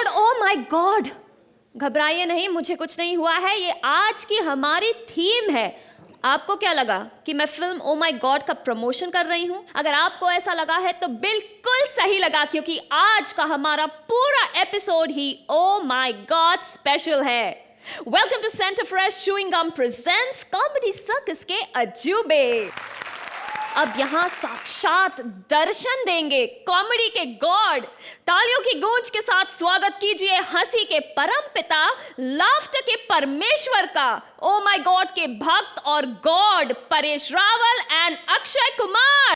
O my God, घबराइए नहीं, मुझे कुछ नहीं हुआ है। ये आज की हमारी थीम है। आपको क्या लगा कि मैं फिल्म ओ माय गॉड का प्रमोशन कर रही हूं? अगर आपको ऐसा लगा है तो बिल्कुल सही लगा, क्योंकि आज का हमारा पूरा एपिसोड ही ओ माय गॉड स्पेशल है। Welcome to Center Fresh chewing gum presents comedy circus के अजूबे। अब यहाँ साक्षात दर्शन देंगे कॉमेडी के गॉड। तालियों की गूंज के साथ स्वागत कीजिए हंसी के परम पिता, लाफ्टर के परमेश्वर का, ओ माय गॉड के भक्त और गॉड परेश रावल एंड अक्षय कुमार।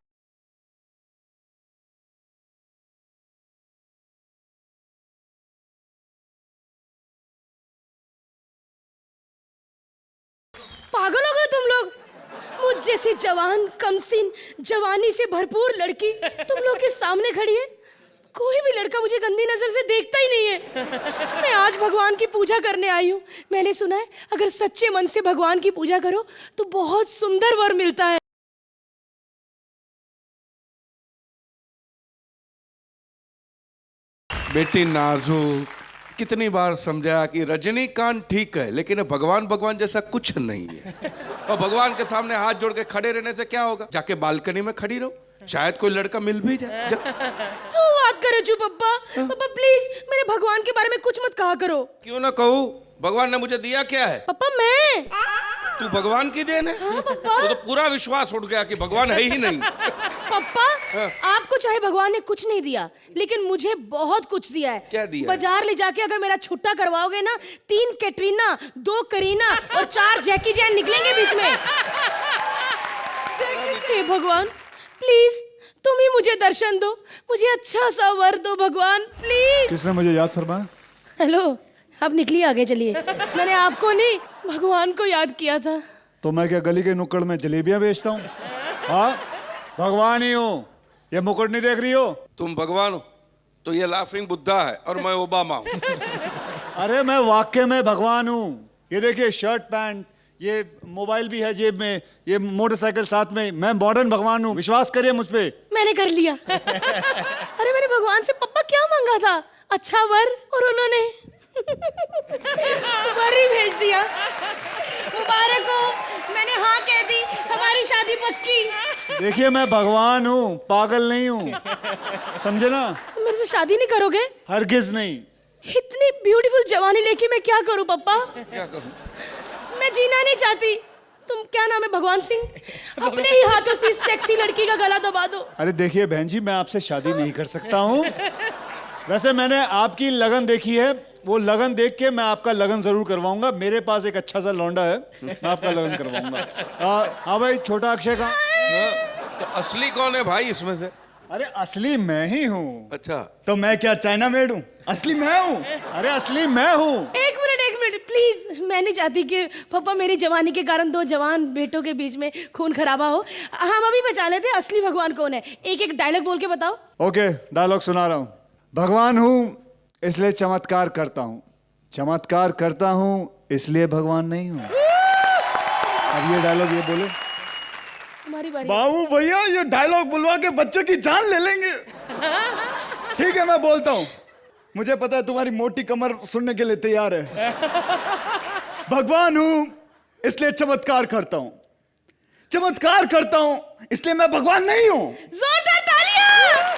पागल हो गए तुम लोग? मुझ जैसी जवान कमसीन जवानी से भरपूर लड़की तुम लोग के सामने खड़ी है। कोई भी लड़का मुझे गंदी नजर से देखता ही नहीं है। मैं आज भगवान की पूजा करने आई हूँ। मैंने सुना है अगर सच्चे मन से भगवान की पूजा करो तो बहुत सुंदर वर मिलता है। बेटी नाजुक, कितनी बार समझाया कि रजनीकांत ठीक है लेकिन भगवान भगवान जैसा कुछ नहीं है। और भगवान के सामने हाथ जोड़ के खड़े रहने से क्या होगा? जाके बालकनी में खड़ी रहो, शायद कोई लड़का मिल भी जाए। जो बात करे चू पप्पा, पापा प्लीज मेरे भगवान के बारे में कुछ मत कहा करो। क्यों ना कहूँ? भगवान ने मुझे दिया क्या है? पापा मैं। तू भगवान की देन है। हाँ पापा। तो पूरा विश्वास उठ गया कि भगवान है ही नहीं। पापा आपको चाहे भगवान ने कुछ नहीं दिया लेकिन मुझे बहुत कुछ दिया है। क्या दिया? बाजार ले जाके अगर मेरा छुट्टा करवाओगे ना, 3 कैटरीना, 2 करीना और 4 जैकी जैन निकलेंगे बीच में। हे भगवान प्लीज तुम ही मुझे दर्शन दो, मुझे अच्छा सा वर दो भगवान प्लीज। किसने मुझे याद फरमाया? हेलो आप निकलिए आगे चलिए। मैंने आपको नहीं भगवान को याद किया था। तो मैं क्या गली के नुक्कड़ में जलेबियां बेचता हूँ? हाँ भगवान ही हूँ। ये मुकुट नहीं देख रही हो? तुम भगवान हो तो ये लाफिंग बुद्धा है और मैं ओबामा हूँ। अरे मैं वाकई में भगवान हूँ। ये देखिए शर्ट पैंट, ये मोबाइल भी है जेब में, ये मोटरसाइकिल साथ में। मैं मॉडर्न भगवान हूँ, विश्वास करिए मुझ पे। मैंने कर लिया। अरे मैंने भगवान से पप्पा क्या मांगा था? अच्छा वर, और उन्होंने वर ही भेज दिया। मुबारक हो, मैंने हाँ कह दी, हमारी शादी पक्की। देखिए मैं भगवान हूँ, पागल नहीं हूँ, समझे ना? तुम मेरे से शादी नहीं करोगे? हरगिज नहीं। इतनी ब्यूटीफुल जवानी लेके मैं क्या करूँ पप्पा? क्या करूँ? मैं जीना नहीं चाहती। तुम क्या नाम है? भगवान सिंह। अपने ही हाथों से इस सेक्सी लड़की का गला दबा दो। अरे देखिए बहन जी, मैं आपसे शादी नहीं कर सकता हूँ। वैसे मैंने आपकी लगन देखी है, वो लगन देख के मैं आपका लगन जरूर करवाऊंगा। मेरे पास एक अच्छा सा लौंडा है, मैं आपका लगन करवाऊंगा। हाँ भाई, छोटा अक्षय का। तो असली कौन है भाई इसमें से? अरे असली मैं ही हूँ। अच्छा, तो मैं क्या चाइना मेड हूँ? असली मैं हूँ। अरे असली मैं हूँ। एक मिनट प्लीज। मैं नहीं चाहती कि पापा मेरी जवानी के कारण 2 जवान बेटों के बीच में खून खराबा हो। हम अभी बचा लेते हैं असली भगवान कौन है। एक डायलॉग बोल के बताओ। ओके, डायलॉग सुना रहा हूँ। भगवान हूँ इसलिए चमत्कार करता हूँ, चमत्कार करता हूँ इसलिए भगवान नहीं हूँ। अब ये डायलॉग ये बोले। तुम्हारी बारी। बाबू भैया ये डायलॉग बुलवा के बच्चे की जान ले लेंगे। ठीक है मैं बोलता हूँ। मुझे पता है तुम्हारी मोटी कमर सुनने के लिए तैयार है। भगवान हूँ इसलिए चमत्कार करता हूँ, चमत्कार करता हूँ इसलिए मैं भगवान नहीं हूँ। जोरदार तालियां।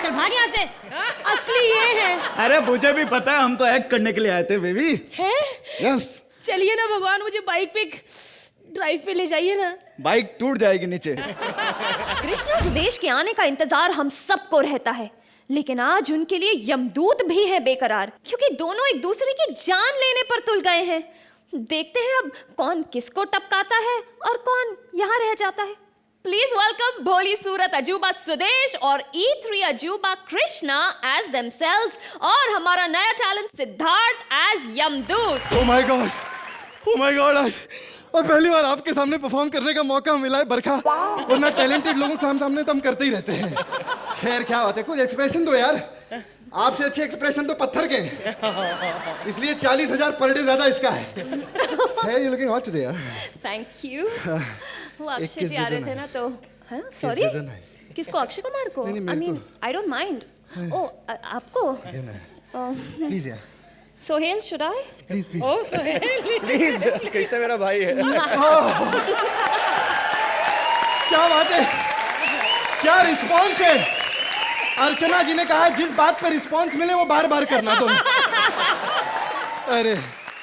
चल भाग यहाँ से। असली ये है। अरे मुझे भी पता है, हम तो एक्ट करने के लिए आए थे बेबी। है? यस। चलिए ना भगवान, मुझे बाइक पे ड्राइव पे ले जाइए ना। बाइक टूट जाएगी नीचे। कृष्णा सुदेश के आने का इंतजार हम सबको रहता है, लेकिन आज उनके लिए यमदूत भी है बेकरार, क्योंकि दोनों एक दूसरे की जान लेने पर तुल गए हैं। देखते हैं अब कौन किसको टपकाता है और कौन यहाँ रह जाता है। प्लीज वेलकम भोली सूरत अजूबा सुदेश और E3 अजूबा कृष्णा एज देमसेल्व्स, और हमारा नया टैलेंट सिद्धार्थ एज यमदूत। ओह my God, oh my God, आज पहली बार आपके सामने परफॉर्म करने का मौका मिला है बरखा, वरना टैलेंटेड लोगों के सामने तो हम करते ही रहते हैं। खैर क्या बात है, कुछ एक्सप्रेशन दो यार। आपसे अच्छे एक्सप्रेशन तो पत्थर के, इसलिए 40,000 पर डे ज्यादा इसका है। Hey, you're looking hot today, यार। Thank you. वो अक्षय जी आ रहे थे ना तो। हाँ सॉरी, किसको? अक्षय कुमार को? नहीं, I mean I don't mind. Oh आपको प्लीज यार, Sohail should I? Please please. Oh Sohail please Krishna मेरा भाई है। क्या बात है, क्या रिस्पॉन्स है। अर्चना जी ने कहा जिस बात पे रिस्पॉन्स मिले वो बार बार करना तुम। अरे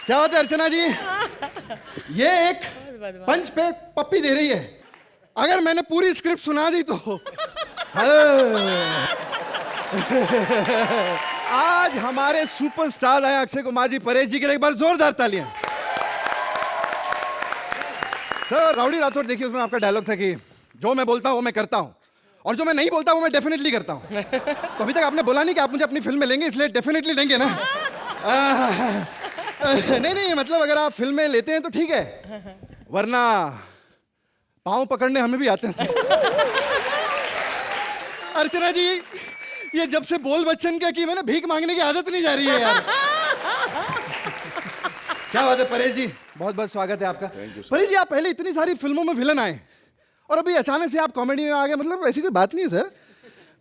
क्या बात है अर्चना जी, ये एक पंच पे पप्पी दे रही है। अगर मैंने पूरी स्क्रिप्ट सुना दी तो आज हमारे सुपरस्टार आए अक्षय कुमार जी, परेश जी के लिए एक बार जोरदार तालियां। सर राउडी राठौड़ देखिए, उसमें आपका डायलॉग था कि जो मैं बोलता हूं वो मैं करता हूं, और जो मैं नहीं बोलता वो मैं डेफिनेटली करता हूं। तो अभी तक आपने बोला नहीं कि आप मुझे अपनी फिल्म में लेंगे, इसलिए डेफिनेटली देंगे ना। नहीं मतलब अगर आप फिल्म में लेते हैं तो ठीक है, वरना पाँव पकड़ने हमें भी आते हैं। अर्चना जी, ये जब से बोल बच्चन का की मैंने भीख मांगने की आदत नहीं जा रही है यार। क्या बात है परेश जी, बहुत बहुत स्वागत है आपका। परेश जी, आप पहले इतनी सारी फिल्मों में विलन आए और अभी अचानक से आप कॉमेडी में आ गए, मतलब ऐसी कोई बात नहीं है सर,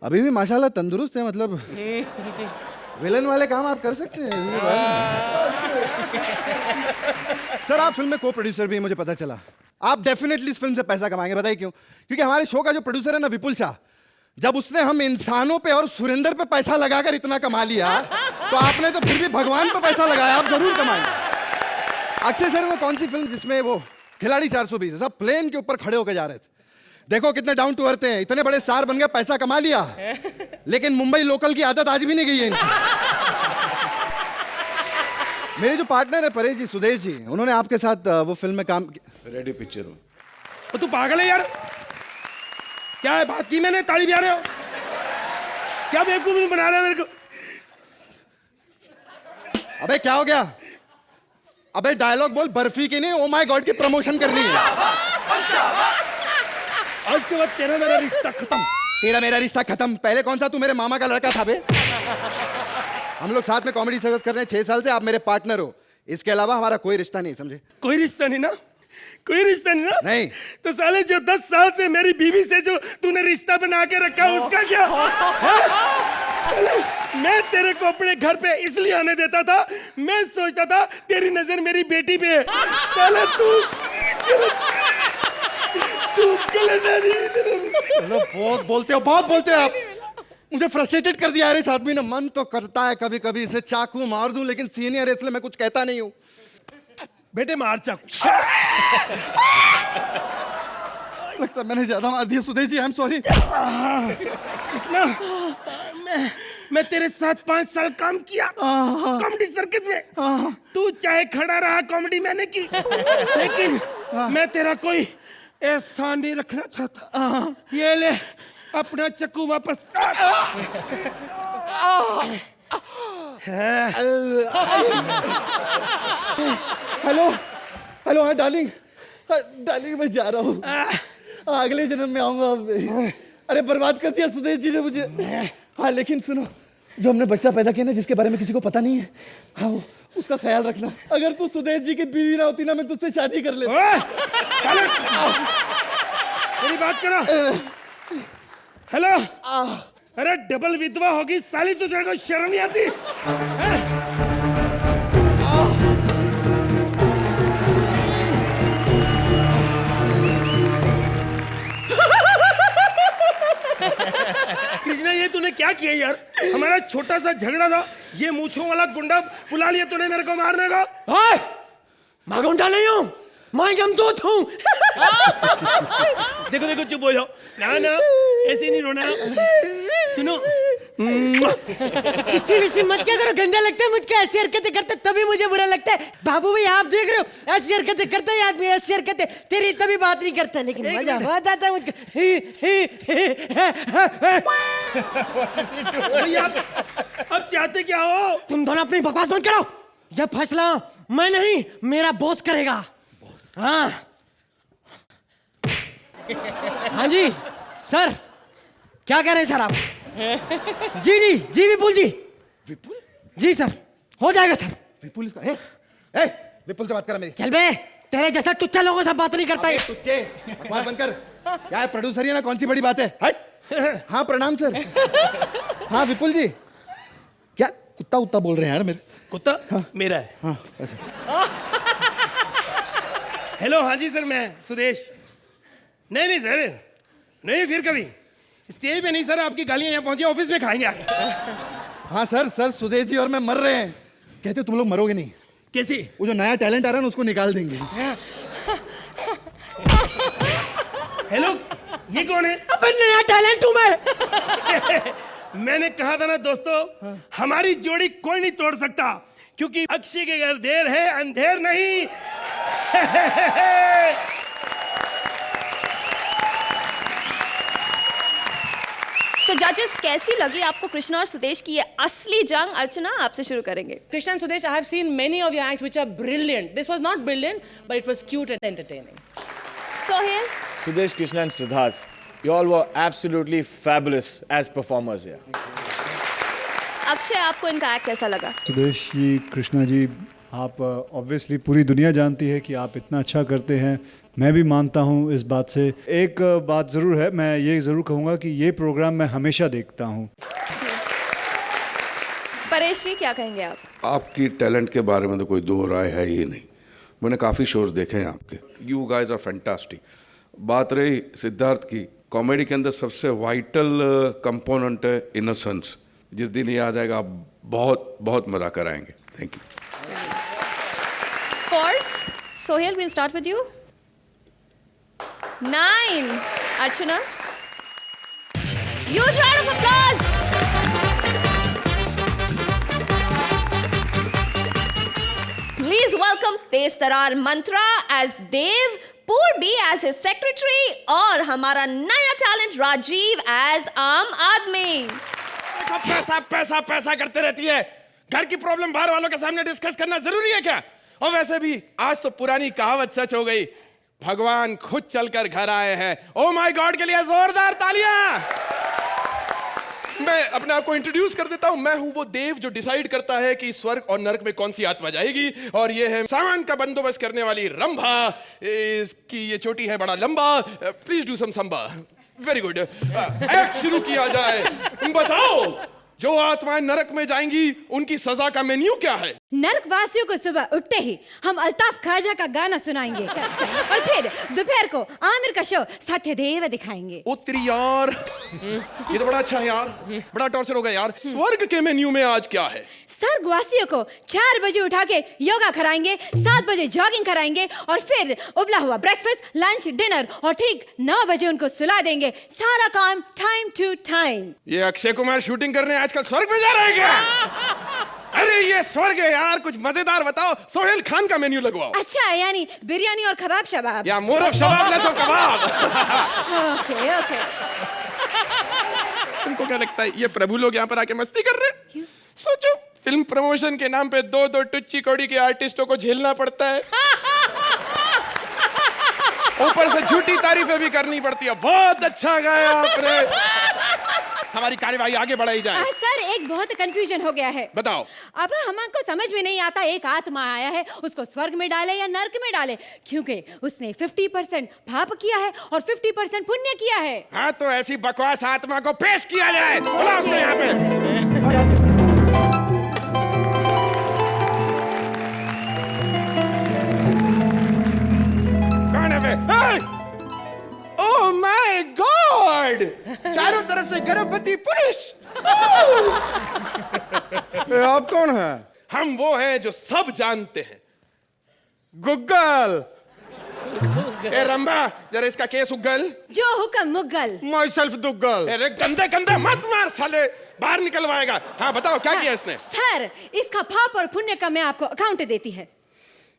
अभी भी माशाल्लाह तंदुरुस्त है, मतलब विलन वाले काम आप कर सकते हैं। सर आप फिल्म में को प्रोड्यूसर भी हैं, मुझे पता चला। आप डेफिनेटली इस फिल्म से पैसा कमाएंगे, बताइए क्यों? क्योंकि हमारे शो का जो प्रोड्यूसर है ना विपुल शाह, जब उसने हम इंसानों पे और सुरेंद्र पे पैसा लगाकर इतना कमा लिया, तो आपने तो फिर भी भगवान पे पैसा लगाया, आप जरूर कमाएंगे। अक्षय सर वो कौन सी फिल्म जिसमें वो खिलाड़ी 420 है, सब प्लेन के ऊपर खड़े होकर जा रहे थे, देखो कितने डाउन टू अर्थ हैं, इतने बड़े स्टार बन गए, पैसा कमा लिया, लेकिन मुंबई लोकल की आदत आज भी नहीं गई है इनकी। मेरे जो पार्टनर है परेश जी, सुदेश जी, उन्होंने आपके साथ वो फिल्म में काम रेडी पिक्चर में। तो तू पागल है यार, क्या है बात की मैंने, ताली बजा रहे हो क्या, बेवकूफ बना रहे हो मेरे को। अबे क्या हो गया? अबे डायलॉग बोल, बर्फी की नहीं ओ माय गॉड की प्रमोशन करनी है। आज के बाद तेरा मेरा रिश्ता खत्म। तेरा मेरा रिश्ता खत्म? पहले कौन सा तू मेरे मामा का लड़का था बे? हम लोग साथ में कॉमेडी सर्विस कर रहे हैं 6 साल से, आप मेरे पार्टनर हो, इसके अलावा हमारा कोई रिश्ता नहीं, समझे? कोई रिश्ता नहीं ना, कोई रिश्ता नहीं ना? नहीं। तो साले जो 10 साल से मेरी बीवी से जो तूने रिश्ता बना के रखा उसका क्या है? मैं तेरे को अपने घर पे इसलिए आने देता था, मैं सोचता था तेरी नजर मेरी बेटी पे है। साले तू चलो, बहुत बोलते हो, बहुत बोलते हो आप, मुझे फ्रस्ट्रेटेड कर दिया यार इस आदमी ने। मन तो करता है कभी कभी इसे चाकू मार दूं, लेकिन सीनियर है इसलिए मैं कुछ कहता नहीं हूं। बेटे मार चाकू। लगता है मैंने ज्यादा मार दिया Sudesh ji, I am sorry. Krishna, मैं तेरे साथ 5 साल काम किया कॉमेडी सर्कस में, तू चाहे खड़ा रहा कॉमेडी मैंने की, लेकिन मैं तेरा कोई एहसान नहीं रखना चाहता। ये ले अपना चाकू वापस। हेलो हेलो, हाँ डार्लिंग, डार्लिंग मैं जा रहा हूँ, अगले जन्म में आऊंगा। अरे बर्बाद कर दिया सुदेश जी ने मुझे। हाँ लेकिन सुनो, जो हमने बच्चा पैदा किया ना, जिसके बारे में किसी को पता नहीं है, हाँ उसका ख्याल रखना। अगर तू सुदेश जी की बीवी ना होती ना, मैं तुझसे शादी कर लेता। मेरी बात करो। हेलो, अरे डबल विधवा होगी साली, तो तेरे को शर्म नहीं आती? कृष्णा, ये तूने क्या किया यार? हमारा छोटा सा झगड़ा था, ये मूंछों वाला गुंडा बुला लिया तूने मेरे को मारने का। मैं गुंडा नहीं हूँ, मैं यमदूत हूँ। देखो देखो, चुप हो जाओ। ना ना, ऐसे नहीं रोना। सुनो, किसी भी मत क्या करो, गंदे लगते हैं मुझको, ऐसी हरकतें करते तभी मुझे बुरा लगता है। बाबू भाई आप देख रहे हो, ऐसी हरकतें करता है आदमी, ऐसी हरकतें, तेरी तभी बात नहीं करता, लेकिन मजा बहुत आता है मुझको। भैया अब चाहते क्या हो? तुम दोनों अपनी बकवास बंद करो, जब फैसला मैं नहीं मेरा बॉस करेगा। हाँ हाँ जी सर, क्या कह रहे हैं सर आप? जी जी जी विपुल जी। विपुल जी सर, हो जाएगा सर। विपुल इसका ए, विपुल से बात करा मेरी। चल बे, तेरे जैसा टुच्चा लोगों से बात नहीं करता है। तुच्चे बात बंद कर, क्या है प्रोड्यूसर ही ना, कौन सी बड़ी बात है? हट। हाँ प्रणाम सर। हाँ विपुल जी, क्या कुत्ता उत्ता बोल रहे हैं यार मेरे? कुत्ता मेरा है। हाँ अच्छा। हेलो, हाँ जी सर, मैं सुदेश। नहीं सर, नहीं फिर कभी स्टेज पे नहीं सर, आपकी गालियां यहाँ पहुंची, ऑफिस में खाएंगे आके। हाँ सर सुदेश जी और मैं मर रहे हैं। कहते हो तुम लोग मरोगे नहीं। कैसे? वो जो नया टैलेंट आ रहा है ना उसको निकाल देंगे। हेलो, ये कौन है? अपन नया टैलेंट हूं मैं। मैंने कहा था ना दोस्तों, हमारी जोड़ी कोई नहीं तोड़ सकता, क्योंकि अक्षय के घर देर है अंधेर नहीं। तो जजेस, कैसी लगी आपको कृष्णा और सुदेश की ये असली जंग? अर्चना, आपसे शुरू करेंगे। Krishna and Sudesh, I have seen many of your acts which are brilliant. This was not brilliant, but it was cute and entertaining. Sohail, Sudesh, Krishna and Siddharth, you all were absolutely fabulous as performers here. Akshay, आपको इनका act कैसा लगा? सुदेश जी, कृष्णा जी, आप obviously पूरी दुनिया जानती है कि आप इतना अच्छा करते हैं। मैं भी मानता हूँ इस बात से। एक बात ज़रूर है, मैं ये ज़रूर कहूँगा कि ये प्रोग्राम मैं हमेशा देखता हूँ। परेश जी, क्या कहेंगे आप? आपकी टैलेंट के बारे में तो कोई दो राय है ही नहीं। मैंने काफ़ी शोज देखे हैं आपके। You guys are fantastic. बात रही सिद्धार्थ की, कॉमेडी के अंदर सबसे वाइटल कंपोनेंट है इनोसेंस। जिस दिन ये आ जाएगा आप बहुत बहुत मजा कराएंगे। Thank you. Scores. Sohail, we'll start with you. 9. Archana. Huge round of applause. Please welcome Tez Tarar Mantra as Dev, Purbi as his secretary, और हमारा नया टैलेंट राजीव as आम आदमी। पैसा पैसा पैसा करते रहती है। घर की प्रॉब्लम बाहर वालों के सामने डिस्कस करना जरूरी है क्या? और वैसे भी आज तो पुरानी कहावत सच हो गई, भगवान खुद चलकर घर आए हैं। ओ माय गॉड के लिए जोरदार तालियां। मैं अपने आप को इंट्रोड्यूस कर देता हूं। मैं हूं वो देव जो डिसाइड करता है कि स्वर्ग और नरक में कौन सी आत्मा जाएगी, और ये है सामान का बंदोबस्त करने वाली रंभा। इसकी ये चोटी है बड़ा लंबा। प्लीज डू सम संबा। Very good. एक्ट शुरू किया जाए। बताओ, जो आत्माएं नरक में जाएंगी उनकी सजा का मेन्यू क्या है? नरकवासियों को सुबह उठते ही हम अल्ताफ ख्वाजा का गाना सुनाएंगे और फिर दोपहर को आमिर का शो सत्यदेव दिखाएंगे। उत्तरी यार, ये तो बड़ा अच्छा है यार। बड़ा टॉर्चर हो गया यार। स्वर्ग के मेन्यू में आज क्या है? स्वर्गवासियों को 4 बजे उठा के योगा कराएंगे, 7 बजे जॉगिंग कराएंगे और फिर उबला हुआ ब्रेकफास्ट, लंच, डिनर और ठीक 9 बजे उनको सुला देंगे। सारा काम टाइम टू टाइम। ये अक्षय कुमार शूटिंग करने आजकल स्वर्ग में जा रहे हैं क्या? अरे ये स्वर्ग है यार, कुछ मजेदार बताओ। सोहेल खान का मेन्यू लगवाओ। अच्छा, यानी बिरयानी और कबाब शबाब। या मोर ऑफ शबाब less of kebab. Okay okay. तुमको क्या लगता है ये प्रभु लोग यहाँ पर आके मस्ती कर रहे हैं? सोचो, फिल्म प्रमोशन के नाम पे 2-2 टुच्ची कौड़ी के आर्टिस्टों को झेलना पड़ता है, ऊपर से झूठी तारीफें भी करनी पड़ती है। बहुत अच्छा गाया आपने। हमारी कार्यवाही आगे बढ़ाई जाए। सर, एक बहुत कंफ्यूजन हो गया है। बताओ। अब हमको समझ में नहीं आता, एक आत्मा आया है, उसको स्वर्ग में डाले या नरक में डाले, क्योंकि उसने 50% पाप किया है और 50% पुण्य किया है। हाँ, तो ऐसी बकवास आत्मा को पेश किया जाए। बोला उसको यहाँ पे। कौन है बे? ओह माय गॉड, चारों तरफ से गर्भवती पुरुष। आप कौन है? हम वो हैं जो सब जानते हैं। गुग्गल। ए रंभा, जरा इसका केस उगल। जो हुक्म मुगल। My self Duggal. अरे गंदे गंदे मत मार साले, बाहर निकलवाएगा। हाँ बताओ, क्या किया इसने? सर, इसका पाप और पुण्य का मैं आपको अकाउंट देती है।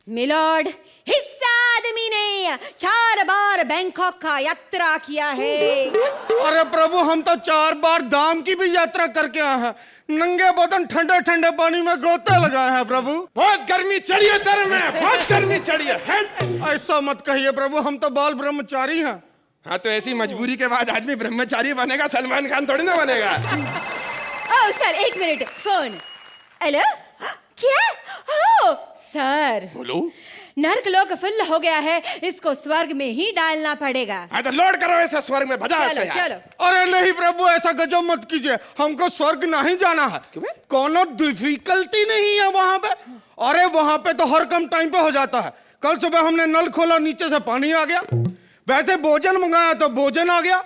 मिलॉर्ड, हिस्सा आदमी ने 4 बार बैंकॉक का यात्रा किया है। अरे प्रभु, हम तो 4 बार धाम की भी यात्रा करके आए हैं। नंगे बदन ठंडे ठंडे पानी में गोते लगाए हैं प्रभु। बहुत गर्मी चढ़ी है तेरे में, बहुत गर्मी चढ़ी है। ऐसा मत कहिए प्रभु, हम तो बाल ब्रह्मचारी हैं। हाँ, तो ऐसी मजबूरी के बाद आदमी ब्रह्मचारी बनेगा, सलमान खान थोड़ी ना बनेगा। Oh sir, 1 minute, phone. Hello, क्या? ओह सर, बोलो। नर्क लोक फुल हो गया है, इसको स्वर्ग में ही डालना पड़ेगा। हाँ तो लोड करो ऐसा स्वर्ग में, बजा चलो इसको यार। चलो। अरे नहीं प्रभु, ऐसा गजब मत कीजिए, हमको स्वर्ग नहीं जाना है। कोनो डिफिकल्टी नहीं है वहां पे। अरे वहां पे तो हर कम टाइम पे हो जाता है। कल सुबह हमने नल खोला, नीचे से पानी आ गया। वैसे भोजन मंगाया तो भोजन आ गया।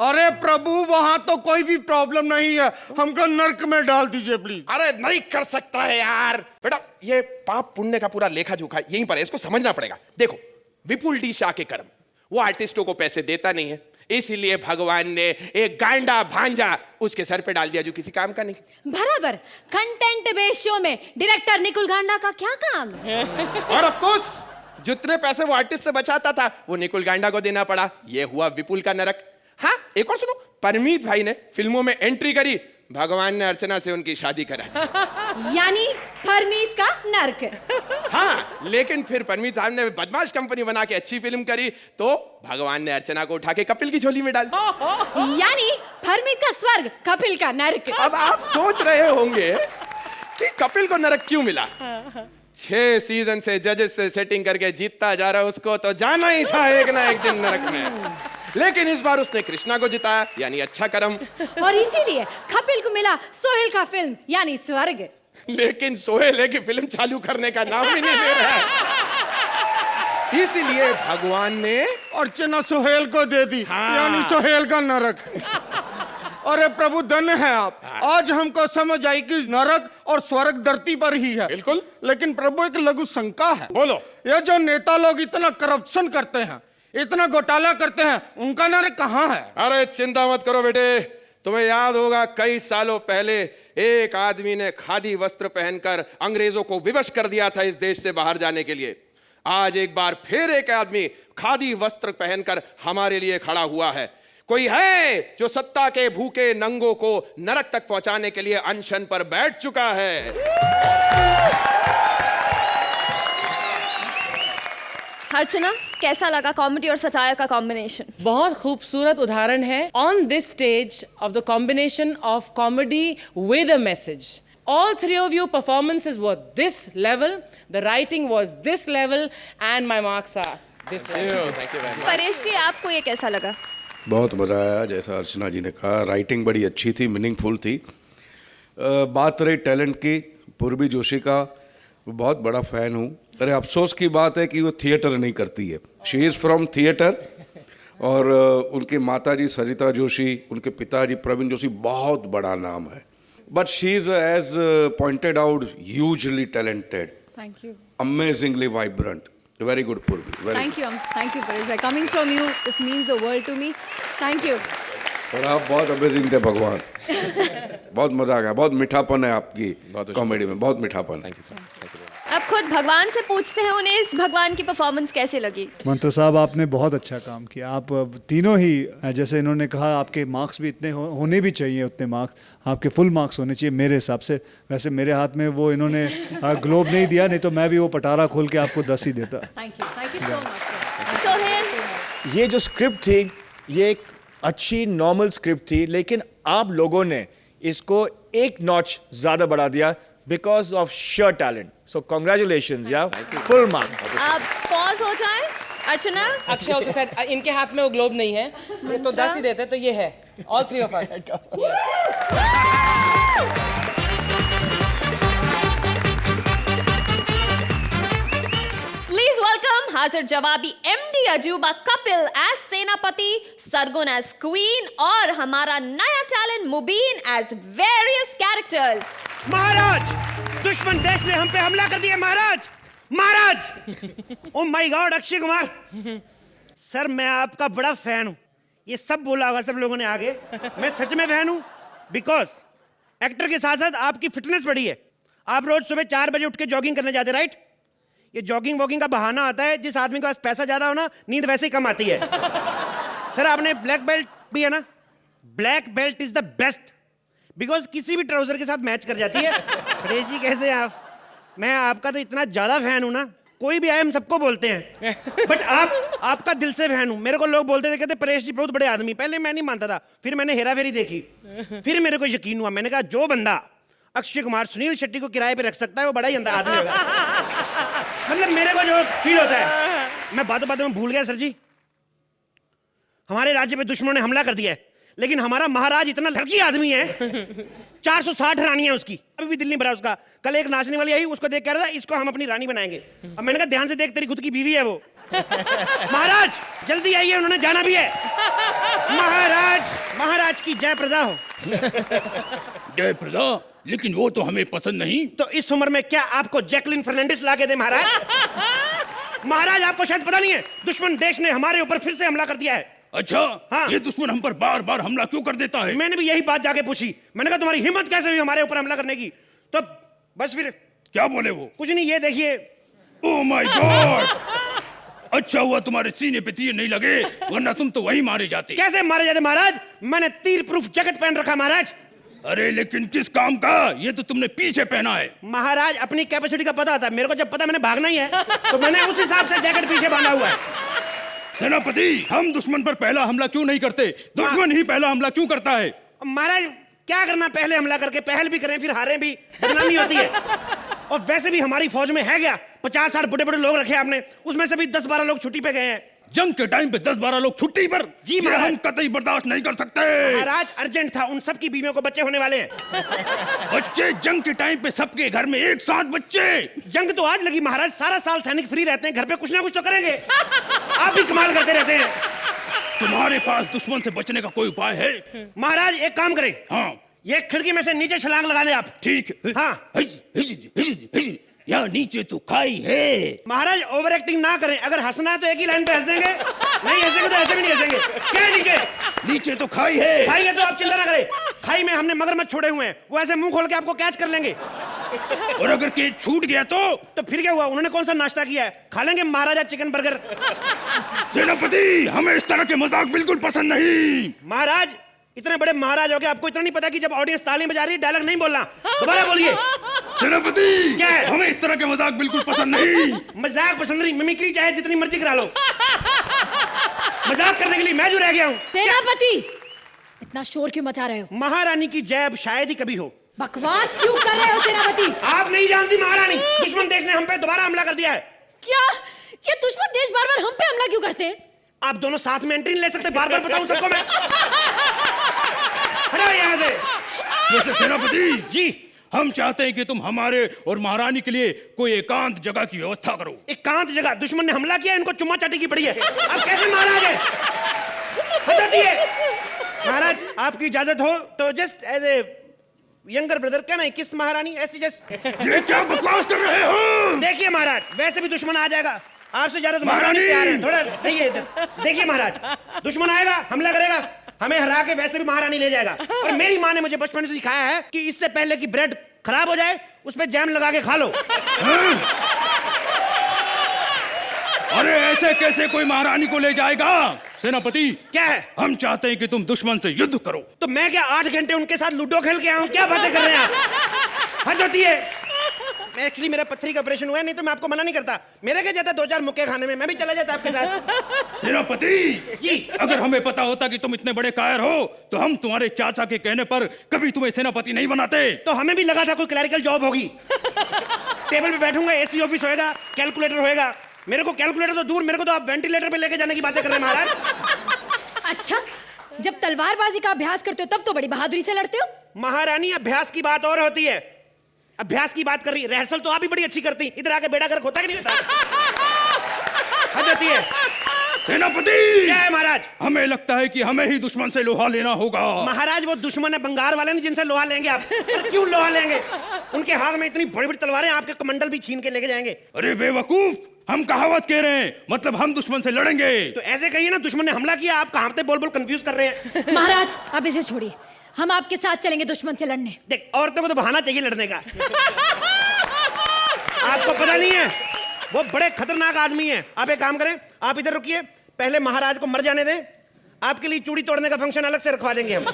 अरे प्रभु, वहां तो कोई भी प्रॉब्लम नहीं है, हमको नर्क में डाल दीजिए प्लीज। अरे नहीं कर सकता है यार बेटा, ये पाप पुण्य का पूरा लेखा जोखा यहीं पर है, इसको समझना पड़ेगा। देखो, विपुल डी शाह के कर्म, वो आर्टिस्टों को पैसे देता नहीं है, इसीलिए भगवान ने एक गांडा भांजा उसके सर पे डाल दिया जो किसी काम का नहीं। बराबर, कंटेंट बेस्ड शो में डायरेक्टर निकुल गांडा का क्या काम? और ऑफ कोर्स जितने पैसे वो आर्टिस्ट से बचाता था वो निकुल गांडा को देना पड़ा। ये हुआ विपुल का नरक। हाँ, एक और सुनो, परमीत भाई ने फिल्मों में एंट्री करी, भगवान ने अर्चना से उनकी शादी करा। यानी परमीत का नर्क। हाँ, लेकिन फिर परमीत साहब ने बदमाश कंपनी बना के अच्छी फिल्म करी तो भगवान ने अर्चना को उठा के कपिल की झोली में डाल दिया। यानी परमीत का स्वर्ग, कपिल का नर्क। अब आप सोच रहे होंगे कि कपिल को नरक क्यों मिला। 6 सीजन से जजेस से सेटिंग करके जीतता जा रहा, उसको तो जाना ही था एक ना एक दिन नरक में। लेकिन इस बार उसने कृष्णा को जिताया, यानी अच्छा कर्म। और इसीलिए कपिल को मिला सोहेल का फिल्म यानी स्वर्ग। लेकिन सोहेल है कि फिल्म चालू करने का नाम ही नहीं ले रहा है, इसीलिए भगवान ने अर्चना सोहेल को दे दी। हाँ। यानी सोहेल का नरक। अरे प्रभु, धन्य है आप, आज हमको समझ आई कि नरक और स्वर्ग धरती पर ही है। बिल्कुल। लेकिन प्रभु एक लघु शंका है। बोलो। ये जो नेता लोग इतना करप्शन करते हैं, इतना घोटाला करते हैं, उनका नरक कहाँ है? अरे चिंता मत करो बेटे, तुम्हें याद होगा कई सालों पहले एक आदमी ने खादी वस्त्र पहनकर अंग्रेजों को विवश कर दिया था इस देश से बाहर जाने के लिए। आज एक बार फिर एक आदमी खादी वस्त्र पहनकर हमारे लिए खड़ा हुआ है। कोई है जो सत्ता के भूखे नंगों को नरक तक पहुंचाने के लिए अनशन पर बैठ चुका है। अर्चना, कैसा लगा कॉमेडी और सटायर का कॉम्बिनेशन? बहुत खूबसूरत उदाहरण है on this stage of the combination of comedy with a message. All three of you performances were this level, the writing was this level, and my marks are this level. Thank you very much. Paresh ji, आपको ये कैसा लगा? बहुत मज़ा आया। जैसा अर्चना जी ने कहा, राइटिंग बड़ी अच्छी थी, मीनिंगफुल थी। बात रही टैलेंट की, पूर्वी जोशी का बहुत बड़ा फ़ैन हूँ। अरे अफसोस की बात है कि वो थिएटर नहीं करती है। She is from theatre. और उनकी माता जी सरिता जोशी, उनके पिताजी प्रवीण जोशी, बहुत बड़ा नाम है। But she is as pointed out hugely talented, Thank you. Amazingly vibrant, very good Purvi, very Thank you. Thank you, Paresh. Coming from you, this means the world to me. Thank you. और आप बहुत amazing थे भगवान। बहुत मजा आ गया, बहुत मीठापन है आपकी कॉमेडी में, बहुत मीठापन। Thank you sir. अब खुद भगवान से पूछते हैं उन्हें इस भगवान की परफॉर्मेंस कैसी लगी। मंत्र साहब, आपने बहुत अच्छा काम किया। आप तीनों ही, जैसे इन्होंने कहा, आपके मार्क्स भी इतने होने भी चाहिए, उतने मार्क्स आपके फुल मार्क्स होने चाहिए मेरे हिसाब से। वैसे मेरे हाथ में वो इन्होंने ग्लोब नहीं दिया, नहीं तो मैं भी वो पटारा खोल के आपको 10 ही देता। Thank you. Thank you so much. Sohail, ये जो स्क्रिप्ट थी, ये एक अच्छी नॉर्मल स्क्रिप्ट थी, लेकिन आप लोगों ने इसको एक नॉच ज्यादा बढ़ा दिया because of sure talent. So congratulations या फुल मार्क. आप स्पॉज हो जाए। अर्चना, अक्षय also said, इनके हाथ में वो ग्लोब नहीं है, ये तो 10 ही देते, तो ये है. All three of us. Please welcome हाजिर जवाबी एमडी अजूबा कपिल एज सेनापति, सरगुन एज क्वीन और हमारा नया talent Mubeen as various characters. महाराज, दुश्मन देश ने हम पे हमला कर दिया महाराज। महाराज, oh my god, Akshay Kumar sir, मैं आपका बड़ा फैन हूँ। ये सब बोला होगा सब लोगों ने आगे, मैं सच में फैन हूँ। बिकॉज एक्टर के साथ साथ आपकी फिटनेस बढ़ी है। आप रोज सुबह 4 बजे उठ के जॉगिंग करने जाते, राइट? ये जॉगिंग वॉगिंग का बहाना आता है, जिस आदमी के पास पैसा ज्यादा हो ना, नींद वैसे ही कम आती है। सर, आपने ब्लैक बेल्ट भी है ना? Black belt is the best, because किसी भी ट्राउजर के साथ मैच कर जाती है। परेश जी, कैसे हैं आप? मैं आपका तो इतना ज्यादा फैन हूं ना, कोई भी आए हम सबको बोलते हैं। बट आपका दिल से फैन हूं। मेरे को लोग बोलते थे, कहते परेश जी बहुत बड़े आदमी। पहले मैं नहीं मानता था, फिर मैंने हेरा फेरी देखी, फिर मेरे को यकीन हुआ। मैंने कहा जो बंदा अक्षय कुमार सुनील शेट्टी को किराए पे रख सकता है, वो बड़ा ही अंदर आदमी होगा। मतलब मेरे को जो फील होता है, मैं बातों बातों में भूल गया सर जी। हमारे राज्य पे दुश्मनों ने हमला कर दिया है, लेकिन हमारा महाराज इतना लड़की आदमी है, 460 रानी है उसकी, अभी भी दिल नहीं भरा उसका। कल एक नाचने वाली आई, उसको देख कह रहा था इसको हम अपनी रानी बनाएंगे। अब मैंने कहा ध्यान से देख, तेरी खुद की बीवी है वो। महाराज जल्दी आइए, उन्होंने जाना भी है। महाराज की जय प्रदा हो। जय प्रदा, लेकिन वो तो हमें पसंद नहीं। तो इस उम्र में क्या आपको जैकलिन फर्नांडिस ला के दे महाराज? महाराज आपको शायद पता नहीं है, दुश्मन देश ने हमारे ऊपर फिर से हमला कर दिया है। अच्छा, हाँ। ये दुश्मन हम पर बार बार हमला क्यों कर देता है? मैंने भी यही बात जाके पूछी, मैंने कहा तुम्हारी हिम्मत कैसे हुई हमारे ऊपर हमला करने की? तो बस फिर क्या बोले वो? कुछ नहीं, ये देखिए। ओह माय गॉड, अच्छा हुआ तुम्हारे सीने पे तीर नहीं लगे, वरना तुम तो वही मारे जाते। कैसे मारे जाते महाराज? मैंने तीर प्रूफ जैकेट पहन रखा महाराज। अरे लेकिन किस काम का? ये तो तुमने पीछे पहना है। महाराज अपनी कैपेसिटी का पता होता है, मेरे को जब पता मैंने भागना ही है तो मैंने उस हिसाब से जैकेट पीछे बांधा हुआ है। सेनापति, हम दुश्मन पर पहला हमला क्यों नहीं करते? दुश्मन ही पहला हमला क्यों करता है? महाराज क्या करना, पहले हमला करके पहल भी करें फिर हारें भी, बदनामी होती है। और वैसे भी हमारी फौज में है क्या, 50-60 बड़े-बड़े लोग रखे आपने, उसमें से भी 10-12 लोग छुट्टी पे गए हैं। जंग के टाइम पे 10-12 लोग छुट्टी पर? जी महाराज, हम कतई बर्दाश्त नहीं कर सकते। महाराज अर्जेंट था, उन सबकी बीवियों को बच्चे होने वाले हैं। बच्चे जंग के टाइम पे सबके घर में एक साथ बच्चे? जंग तो आज लगी महाराज, सारा साल सैनिक फ्री रहते हैं, घर पे कुछ ना कुछ तो करेंगे। आप भी कमाल करते रहते हैं। तुम्हारे पास दुश्मन से बचने का कोई उपाय है? महाराज एक काम करें, हाँ, ये खिड़की में से नीचे छलांग लगा दे आप। ठीक। हाँ, यहाँ नीचे तो खाई है। महाराज ओवर एक्टिंग ना करें, अगर हंसना है तो एक ही लाइन पे हंस देंगे, नहीं हंसेंगे तो ऐसे भी नहीं हंसेंगे। क्या है नीचे? नीचे तो खाई है। खाई है तो आप चिंता ना करें, खाई में हमने मगरमच्छ छोड़े हुए हैं, वो ऐसे मुंह खोल के आपको कैच कर लेंगे। और अगर केज छूट गया तो फिर क्या हुआ? उन्होंने कौन सा नाश्ता किया है, खा लेंगे महाराजा चिकन बर्गर। सेनापति, हमें इस तरह के मजाक बिल्कुल पसंद नहीं। महाराज इतने बड़े महाराज हो गए, आपको इतना नहीं पता कि जब ऑडियंस ताली बजा रही है डायलॉग नहीं बोलना? दोबारा बोलिए। सेनापति, क्या है? हमें इस तरह के मजाक बिल्कुल पसंद नहीं। मजाक पसंद नहीं, मिमिक्री चाहे जितनी मर्जी करा लो, मजाक करने के लिए मैं जो रह गया हूँ। सेनापति, इतना शोर क्यों मचा रहे हो? महारानी की जय अब शायद ही कभी हो। बकवास क्यों कर रहे हो सेनापति? आप नहीं जानती महारानी, दुश्मन देश ने हम पे दोबारा हमला कर दिया है। क्या ये दुश्मन देश बार बार हम पे हमला क्यों करते हैं? आप दोनों साथ में एंट्री नहीं ले सकते, बार बार बताऊं सबको मैं? हटो यहाँ से। वैसे सेनापति जी, हम चाहते हैं कि तुम हमारे और महारानी के लिए कोई एकांत जगह की व्यवस्था करो। एकांत जगह? दुश्मन ने हमला किया, इनको चुम्मा चाटी की पड़ी है, आप कैसे महाराज है? हटाइए। महाराज आपकी इजाजत हो तो just as a younger brother, क्या नहीं किस महारानी ऐसी जस्ट। ये क्या बकवास कर रहे हो? देखिए महाराज, वैसे भी दुश्मन आ जाएगा, आपसे ज्यादा तो महारानी प्यार है। थोड़ा रहिए इधर, देखिए महाराज, दुश्मन आएगा, हमला करेगा, हमें हरा के वैसे भी महारानी ले जाएगा। और मेरी माँ ने मुझे बचपन से सिखाया है कि इससे पहले कि ब्रेड खराब हो जाए उस पे जैम लगा के खा लो। अरे ऐसे कैसे कोई महारानी को ले जाएगा? सेनापति, क्या है? हम चाहते हैं कि तुम दुश्मन से युद्ध करो। तो मैं क्या 8 घंटे उनके साथ लूडो खेल के आऊं? क्या बातें कर रहे हैं आप? हद होती है। एक्चुअली मेरा पत्थरी का ऑपरेशन हुआ है, नहीं तो मैं आपको मना नहीं करता। मेरे क्या जाता 2-4 मुक्के खाने में, मैं भी चला जाता आपके साथ। सेनापति जी, अगर हमें पता होता कि तुम इतने बड़े कायर हो तो हम तुम्हारे चाचा के कहने पर कभी तुम्हें सेनापति नहीं बनाते। तो हमें भी लगा था कोई क्लरिकल जॉब होगी। टेबल पे बैठूंगा, एसी ऑफिस होएगा, कैलकुलेटर होएगा। मेरे को कैलकुलेटर तो दूर, मेरे को तो आप वेंटिलेटर पे लेके जाने की बातें कर रहे हैं महाराज। अच्छा, जब तलवारबाजी का अभ्यास करते हो तब तो बड़ी बहादुरी से लड़ते हो। महारानी अभ्यास की बात और होती है, अभ्यास की बात कर रही, रिहर्सल तो आप भी बड़ी अच्छी करती, इधर आके बेड़ा गर्क होता कि नहीं होता? हद होती है। सेनापति, क्या है महाराज? हमें लगता है कि हमें ही दुश्मन से लोहा लेना होगा। महाराज वो दुश्मन है बंगार वाले, नहीं जिनसे लोहा लेंगे आप। तो क्यों लोहा लेंगे? उनके हाथ में इतनी बड़ी बड़ी तलवारें, आपके कमंडल भी छीन के लेके जाएंगे। अरे बेवकूफ, हम कहावत कह रहे हैं, मतलब हम दुश्मन से लड़ेंगे। तो ऐसे कहिए ना, दुश्मन ने हमला किया, आप कहावतें बोल बोल कंफ्यूज कर रहे हैं। महाराज अब इसे छोड़िए, हम आपके साथ चलेंगे दुश्मन से लड़ने। देख, औरतों को तो बहाना चाहिए लड़ने का। आपको पता नहीं है, वो बड़े खतरनाक आदमी हैं। आप एक काम करें, आप इधर रुकिए, पहले महाराज को मर जाने दें, आपके लिए चूड़ी तोड़ने का फंक्शन अलग से रखवा देंगे हम।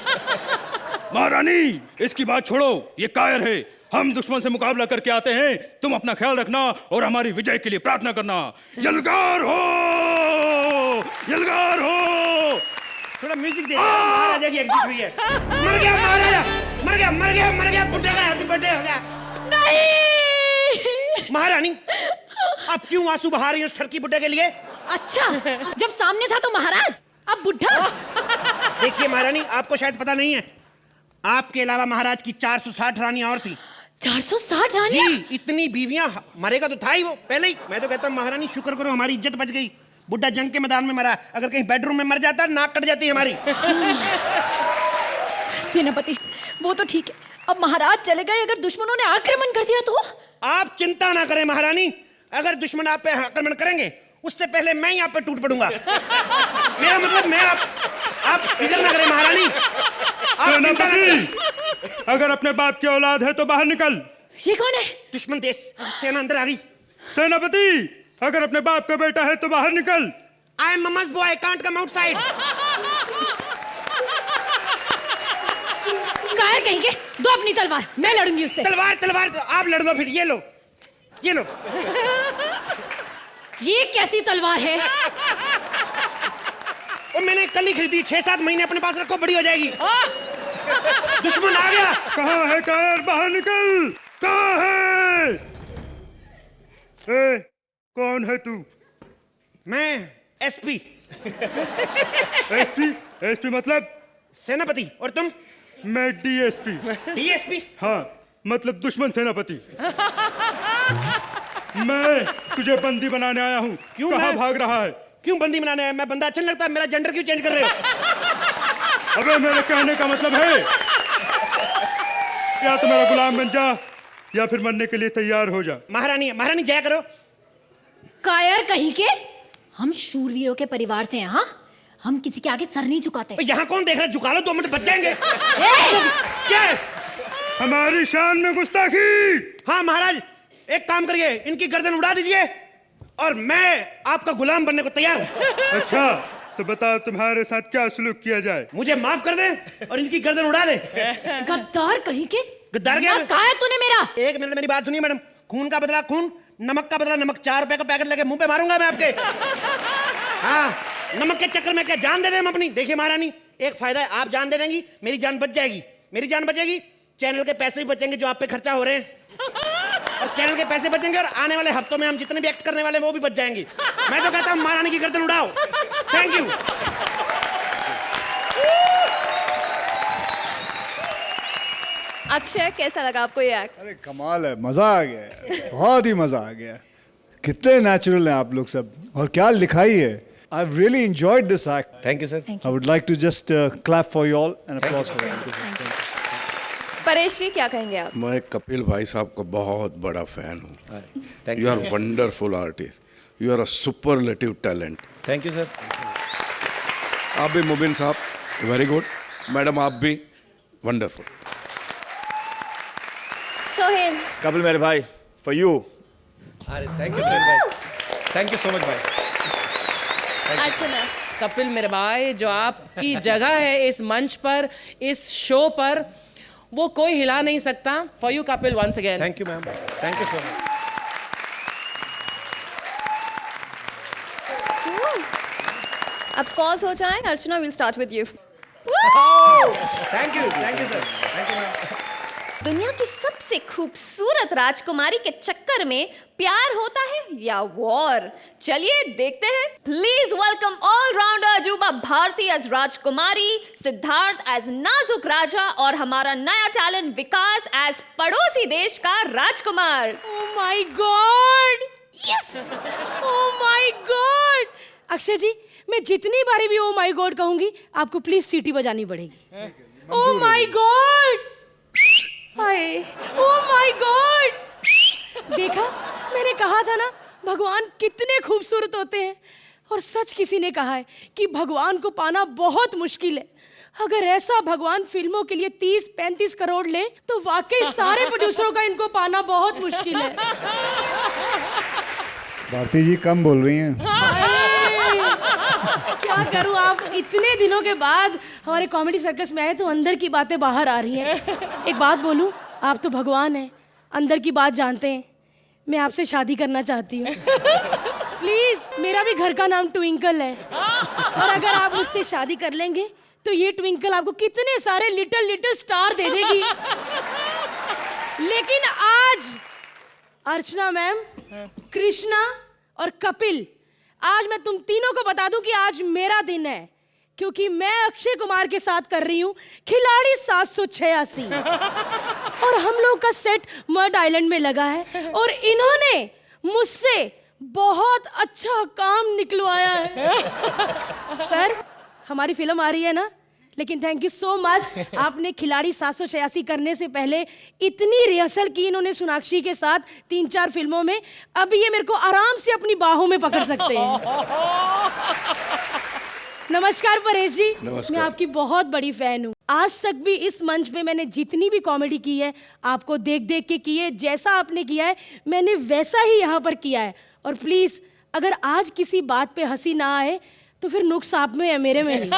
महारानी, इसकी बात छोड़ो, ये कायर है। हम दुश्मन से मुकाबला करके आते हैं, तुम अपना ख्याल रखना और हमारी विजय के लिए प्रार्थना करना। यलगार हो, यलगार हो। थोड़ा म्यूजिक दे, महाराजा की एग्जिट हुई है। मर गया महाराजा। मर गया मर गया मर गया, बुड्ढे का हैप्पी बर्थडे हो गया। नहीं महारानी आप क्यों आंसू बहा रही हैं उस ठरकी बुड्ढे के लिए? अच्छा, जब सामने था तो महाराज, अब बुढ़ा। देखिए महारानी, आपको शायद पता नहीं है, आपके अलावा महाराज की 460 रानियां और थी। 460 रानियां? जी, इतनी बीवियां, मरेगा तो था ही वो पहले ही। मैं तो कहता हूँ महारानी शुक्र करो हमारी इज्जत बच गई। बुड्ढा जंग के मैदान में मरा, अगर कहीं बेडरूम में मर जाता नाक कट जाती हमारी। सेनापति वो तो ठीक है, अब महाराज चले गए, अगर दुश्मनों ने आक्रमण कर दिया तो? आप चिंता ना करें महारानी, अगर दुश्मन आप पे आक्रमण करेंगे उससे पहले मैं ही आप पे टूट पड़ूंगा। मेरा मतलब मैं आप फिक्र ना करें महारानी, आप चिंता ना करें। अगर अपने बाप की औलाद है तो बाहर निकल। ये कौन है? दुश्मन देश, सेना अंदर आ गई। सेनापति अगर अपने बाप का बेटा है तो बाहर निकल। I am mamma's boy, I can't come outside। कायर कहीं के, दो अपनी तलवार, मैं लड़ूंगी उससे। तलवार तलवार तो आप लड़ दो फिर, ये लो ये लो। ये कैसी तलवार है? वो मैंने कल ही खरीदी, 6-7 महीने अपने पास रखो, बड़ी हो जाएगी। दुश्मन आ गया। कहाँ है कायर, बाहर निकल। कहाँ है? ए, कौन है तू? मैं एसपी। एसपी? एसपी मतलब? सेनापति। और तुम? मैं डीएसपी। डीएसपी? हाँ, मतलब दुश्मन सेनापति। मैं तुझे बंदी बनाने आया हूँ। क्यों? कहाँ भाग रहा है? क्यों बंदी बनाने आया? मैं बंदा अच्छा नहीं लगता? मेरा जेंडर क्यों चेंज कर रहे हो? अबे मेरे कहने का मतलब है या तो मेरा गुलाम बन जा या फिर मरने के लिए तैयार हो जा। महारानी, महारानी जया करो। कायर कहीं के, हम शूरवीरों के परिवार से हैं। हाँ, हम किसी के आगे सर नहीं झुकाते। यहाँ कौन देख रहा है? झुका लो, 2 मिनट बच जाएंगे। क्या? हमारी शान में गुस्ताखी। हाँ महाराज, एक काम करिए, इनकी गर्दन उड़ा दीजिए और मैं आपका गुलाम बनने को तैयार हूँ। अच्छा तो बताओ तुम्हारे साथ क्या सलूक किया जाए? मुझे माफ कर दे और इनकी गर्दन उड़ा दे। गद्दार कहीं के। गद्दार क्या? कहा है तूने मेरा? एक मिनट मेरी बात सुनिए मैडम। खून का बदला खून, नमक का बदला नमक। 4 रुपए का पैकेट लेके मुंह पे मारूंगा मैं आपके। हाँ, नमक के चक्कर में क्या जान दे दें हम अपनी? देखिए महारानी, एक फायदा है, आप जान दे देंगी, मेरी जान बच जाएगी। मेरी जान बचेगी, चैनल के पैसे भी बचेंगे जो आप पे खर्चा हो रहे हैं, और चैनल के पैसे बचेंगे, और आने वाले हफ्तों में हम जितने भी एक्ट करने वाले हैं वो भी बच जाएंगी। मैं तो कहता हूँ महारानी की गर्दन उड़ाओ। Thank you. अक्षय, कैसा लगा आपको ये एक्ट? अरे कमाल है, मजा आ गया है, बहुत ही मजा आ गया। कितने नेचुरल हैं आप लोग सब, और क्या लिखाई है। I really enjoyed this act. Thank you sir. I would like to just clap for you all and applause for you. Paresh ji, क्या कहेंगे आप? मैं कपिल भाई साहब का बहुत बड़ा फैन हूँ। You are wonderful artist, you are a superlative talent. Thank you sir. आप भी मुबिन साहब वेरी गुड, मैडम आप भी वंडरफुल। सोहेल। कपिल मेरे भाई, फॉर यू। अरे थैंक यू सर भाई, थैंक यू सो मच भाई। अर्चना। कपिल मेरे भाई, जो आपकी जगह है इस मंच पर, इस शो पर, वो कोई हिला नहीं सकता। For you Kapil once again. Thank you ma'am, thank you so much. अब स्कॉर्स हो जाए। Archana, will start with you. Thank you sir, thank you ma'am. दुनिया की सबसे खूबसूरत राजकुमारी के चक्कर में प्यार होता है या वॉर? चलिए देखते हैं। प्लीज वेलकम ऑलराउंडर अजूबा भारती एज राजकुमारी, सिद्धार्थ एज नाजुक राजा, और हमारा नया टैलेंट विकास एज पड़ोसी देश का राजकुमार। Oh my god, yes, oh my god. Akshay ji, मैं जितनी बारी भी ओह माय गॉड कहूंगी, आपको प्लीज सीटी बजानी पड़ेगी। ओह my God, hi, oh my God. देखा, मैंने कहा था ना, भगवान कितने खूबसूरत होते हैं। और सच किसी ने कहा है कि भगवान को पाना बहुत मुश्किल है। अगर ऐसा भगवान फिल्मों के लिए 30-35 करोड़ ले, तो वाकई सारे प्रोड्यूसरों का इनको पाना बहुत मुश्किल है। भारती जी कम बोल रही हैं। क्या करूं, आप इतने दिनों के बाद हमारे कॉमेडी सर्कस में आए तो अंदर की बातें बाहर आ रही हैं। एक बात बोलूं, आप तो भगवान हैं, अंदर की बात जानते हैं। मैं आपसे शादी करना चाहती हूँ। प्लीज, मेरा भी घर का नाम ट्विंकल है, और अगर आप मुझसे शादी कर लेंगे तो ये ट्विंकल आपको कितने सारे लिटिल लिटिल स्टार दे देगी। लेकिन आज अर्चना मैम, कृष्णा और कपिल, आज मैं तुम तीनों को बता दूं कि आज मेरा दिन है, क्योंकि मैं अक्षय कुमार के साथ कर रही हूँ खिलाड़ी 786 और हम लोग का सेट मड आइलैंड में लगा है और इन्होंने मुझसे बहुत अच्छा काम निकलवाया है। सर, हमारी फिल्म आ रही है ना, लेकिन थैंक यू सो मच। आपने खिलाड़ी 786 करने से पहले इतनी रिहर्सल की इन्होंने सोनाक्षी के साथ 3-4 फिल्मों में, अब ये मेरे को आराम से अपनी बाहों में पकड़ सकते हैं। नमस्कार परेश जी। नमस्कार। मैं आपकी बहुत बड़ी फैन हूँ। आज तक भी इस मंच पे मैंने जितनी भी कॉमेडी की है आपको देख देख के की है। जैसा आपने किया है मैंने वैसा ही यहाँ पर किया है। और प्लीज अगर आज किसी बात पे हंसी ना आए तो फिर नुक्स आप में है, मेरे में नहीं।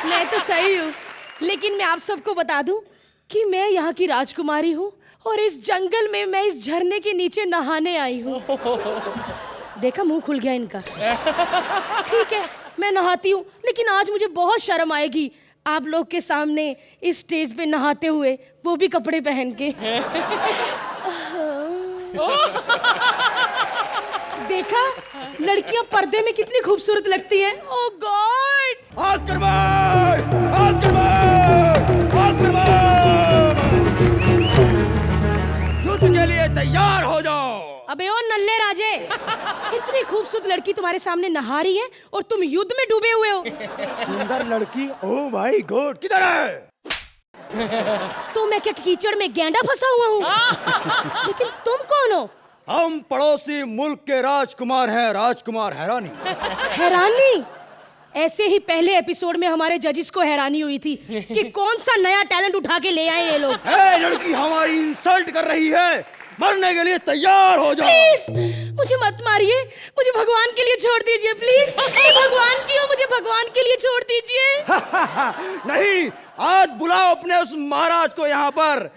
मैं तो सही हूँ, लेकिन मैं आप सबको बता दूं कि मैं यहाँ की राजकुमारी हूँ और इस जंगल में मैं इस झरने के नीचे नहाने आई हूँ। देखा, मुंह खुल गया इनका। ठीक है, मैं नहाती हूँ, लेकिन आज मुझे बहुत शर्म आएगी आप लोग के सामने इस स्टेज पे नहाते हुए, वो भी कपड़े पहन के। देखा, लड़कियां पर्दे में कितनी खूबसूरत लगती हैं। ओह गॉड! युद्ध के लिए तैयार हो जाओ। अबे ओ नल्ले राजे, कितनी खूबसूरत लड़की तुम्हारे सामने नहा रही है और तुम युद्ध में डूबे हुए हो। सुंदर लड़की, ओह भाई गॉड, किधर है? तो मैं क्या कीचड़ में गेंडा फंसा हुआ हूँ? लेकिन तुम कौन हो? हम पड़ोसी मुल्क के राजकुमार हैं, राजकुमार हैरानी। हैरानी? ऐसे ही पहले एपिसोड में हमारे जजिस को हैरानी हुई थी कि कौन सा नया टैलेंट उठा के ले आए ये लोग। लड़की हमारी इंसल्ट कर रही है, मरने के लिए तैयार हो जाओ। प्लीज मुझे मत मारिए, मुझे भगवान के लिए छोड़ दीजिए प्लीज। मैं भगवान की हूँ, मुझे भगवान के लिए छोड़ दीजिए। नहीं, आज बुलाओ अपने उस महाराज को यहाँ पर,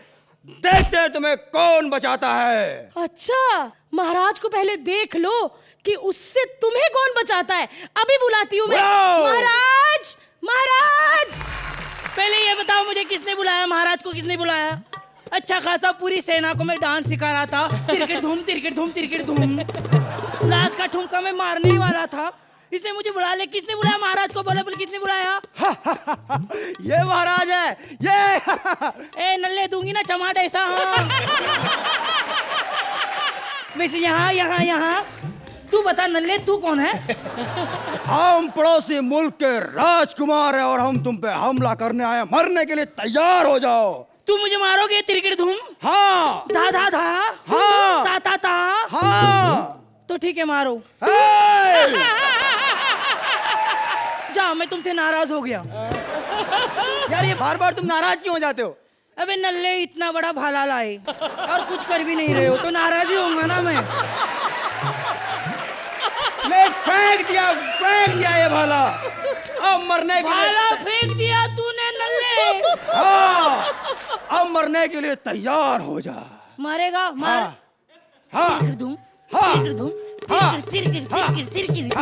देखते हैं तुम्हें कौन बचाता है। अच्छा, महाराज को पहले देख लो कि उससे तुम्हें कौन बचाता है। अभी बुलाती हूँ मैं। महाराज, महाराज! पहले ये बताओ मुझे किसने बुलाया, महाराज को किसने बुलाया? अच्छा खासा पूरी सेना को मैं डांस सिखा रहा था, तिरकिट धूम तिरकिट धूम तिरकिट धूम। लास्ट का ठुमका मैं मारने ही वाला था, इसने मुझे बुला ले। किसने बुलाया महाराज को? बोले बोले किसने बुलाया? ये महाराज है ये। ए नल्ले, दूंगी ना चमाट ऐसा। वैसे यहाँ यहाँ यहाँ तू बता नल्ले, तू कौन है? हम पड़ोसी मुल्क के राजकुमार हैं और हम तुम पे हमला करने आए, मरने के लिए तैयार हो जाओ। तू मुझे मारोगे तिरकिट धूम? हाँ। धा धा धा? हाँ। ता ता ता? हाँ। तो ठीक है, मारो। जा, मैं तुमसे नाराज हो गया। यार ये बार बार तुम नाराज क्यों हो जाते हो? अबे नल्ले, इतना बड़ा भाला लाए और कुछ कर भी नहीं रहे हो तो नाराज ही होऊंगा ना मैं। ले फेंक दिया ये भाला। अब मरने के लिए भाला फेंक दिया तूने नल्ले। हाँ, अब मरने के लिए तैयार हो जा। मारेगा? मार। हाँ तिरकिट धूम, हाँ तिरकिट धूम, हाँ तिरकिट तिरकिट तिरकिट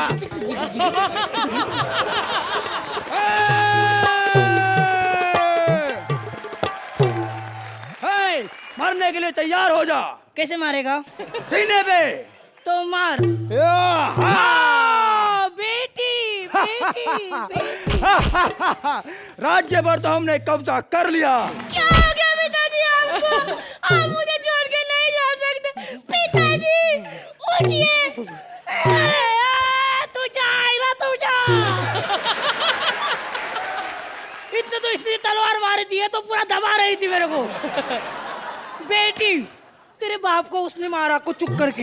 मरने के लिए तैयार हो जा। कैसे मारेगा? सीने पे। तो मार। बेटी बेटी बेटी। राज्य भर तो हमने कब्जा कर लिया। क्या हो गया पिताजी आपको? आप मुझे छोड़ के नहीं जा सकते। पिताजी उठिए। तू जा, तू जा। इतने तो इसने तलवार मार दी है तो पूरा दबा रही थी मेरे को। बेटी, तेरे बाप को उसने मारा को चुप करके।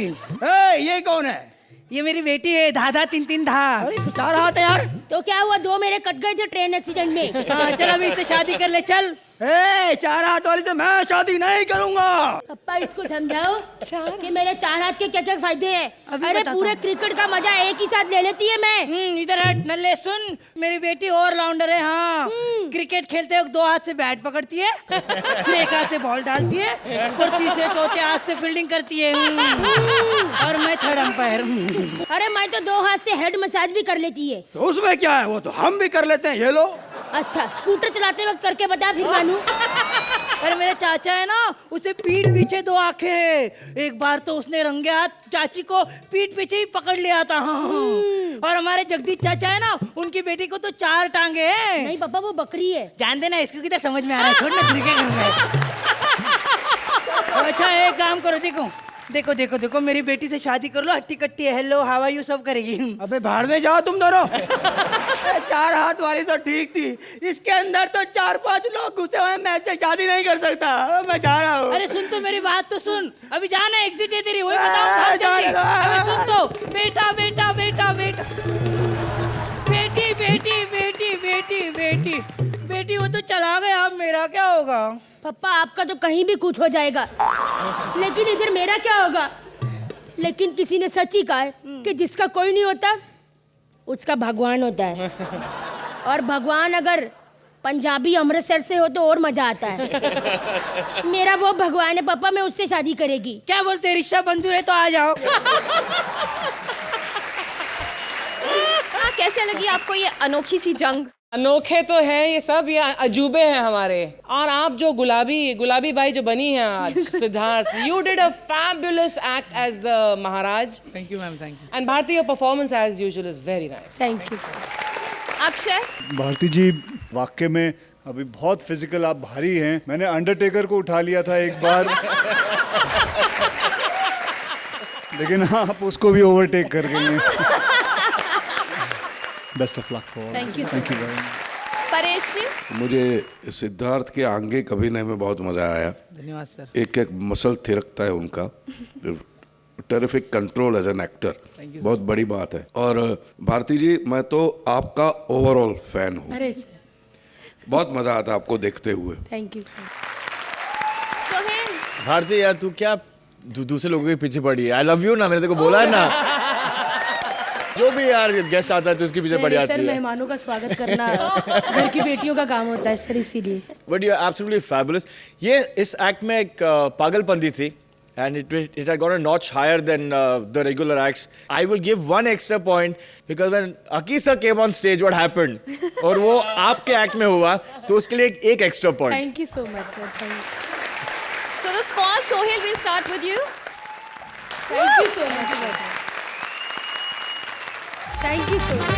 ये कौन है? ये मेरी बेटी है, धाधा तीन तीन धा। चाह रहा था यार। तो क्या हुआ, 2 मेरे कट गए थे ट्रेन एक्सीडेंट में। हाँ, चल अभी इससे शादी कर ले, चल। ए, 4 हाथ वाली से मैं शादी नहीं करूंगा। पप्पा इसको समझाओ कि मेरे 4 हाथ के क्या क्या फायदे हैं। अभी अरे बताता पूरे हूँ। क्रिकेट का मजा एक ही साथ ले लेती है मैं। इधर हट नल्ले, सुन, मेरी बेटी ऑलराउंडर है। हाँ, क्रिकेट खेलते वक्त 2 हाथ से बैट पकड़ती है, फिर 1 हाथ से बॉल डालती है और तीसरे चौथे हाथ से फील्डिंग करती है। और मैं 3rd अंपायर। अरे मैं तो 2 हाथ से हेड मसाज भी कर लेती है। तो उसमें क्या है, वो तो हम भी कर लेते हैं, ये लो। अच्छा, स्कूटर चलाते वक्त करके बता फिर मानू। अरे मेरे चाचा है ना, उसे पीठ पीछे 2 आंखें हैं। एक बार तो उसने रंगे हाथ चाची को पीठ पीछे ही पकड़ लिया था। और हमारे जगदीश चाचा है ना, उनकी बेटी को तो 4 टांगे हैं। नहीं पापा, वो बकरी है। जान देना, इसको कितना समझ में आ रहा है, छोड़ ना क्रिकेट करना। अच्छा एक काम करो, देखो देखो देखो, मेरी बेटी से शादी कर लो, हट्टी कट्टी है, हेलो हाउ आर यू सब करेगी। अबे भाड़ में जाओ तुम दोनों। 4 हाथ वाली तो ठीक थी, इसके अंदर तो 4-5 लोग घुसे हुए हैं, मैं इससे शादी नहीं कर सकता, मैं जा रहा हूँ। अरे सुन तो मेरी बात तो सुन, अभी जाना एग्जिट है तेरी, वही बताऊं जल्दी। अबे सुन तो, बेटा बेटा बेटा बेटा, बेटी बेटी बेटी बेटी बेटी बेटी, वो तो चला गया, अब मेरा क्या होगा? पापा आपका तो कहीं भी कुछ हो जाएगा, लेकिन इधर मेरा क्या होगा? लेकिन किसी ने सच ही कहा है कि जिसका कोई नहीं होता उसका भगवान होता है। और भगवान अगर पंजाबी अमृतसर से हो तो और मजा आता है। मेरा वो भगवान है पापा, मैं उससे शादी करेगी। क्या बोलते, रिश्ता मंजूर है तो आ जाओ। हाँ, कैसे लगी आपको ये अनोखी सी जंग? अनोखे तो है ये सब, ये अजूबे हैं हमारे। और आप जो गुलाबी बाई जो बनी है आज, Siddharth, you did a fabulous act as the Maharaj. Thank you ma'am, thank you. And Bharti, your performance as usual is very nice. Thank you. Akshay, Bharti ji वाकई में अभी बहुत फिजिकल आप भारी हैं। मैंने अंडरटेकर को उठा लिया था एक बार, लेकिन आप उसको भी ओवरटेक कर गई हैं। Best of luck for Thank you, sir. Thank you very much. Paresh ji, मुझे सिद्धार्थ के आगे अभिनय में बहुत मजा आया। धन्यवाद सर। एक एक मसल थिरकता है उनका, terrific control as an actor, बहुत बड़ी बात है। और भारती जी, मैं तो आपका ओवरऑल फैन हूँ, अरे बहुत मजा आता है आपको देखते हुए। Thank you. सोहेल, भारती यार, तू क्या दूसरे लोगों के पीछे पड़ी है? आई लव यू ना, मैंने तेरे को बोला है ना। जो भी यार गेस्ट आता है तो उसके पीछे पड़ जाती सर, है। मेहमानों का स्वागत करना घर की बेटियों का काम होता है सर, इसीलिए। But you are absolutely fabulous. ये इस एक्ट में एक पागलपंती थी, and it had gone a notch higher than the regular acts. I will give 1 extra point because when Akisa came on stage, what happened? और वो आपके act में हुआ, तो उसके लिए एक extra point. Thank you so much sir, thank you. so the score, Sohail, we'll start with you. Thank you so much, thank you so much.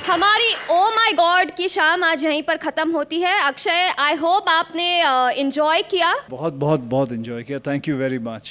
हमारी ओ माय गॉड की शाम आज यहीं पर खत्म होती है। अक्षय, आई होप आपने एंजॉय किया। बहुत बहुत बहुत एंजॉय किया, थैंक यू वेरी मच।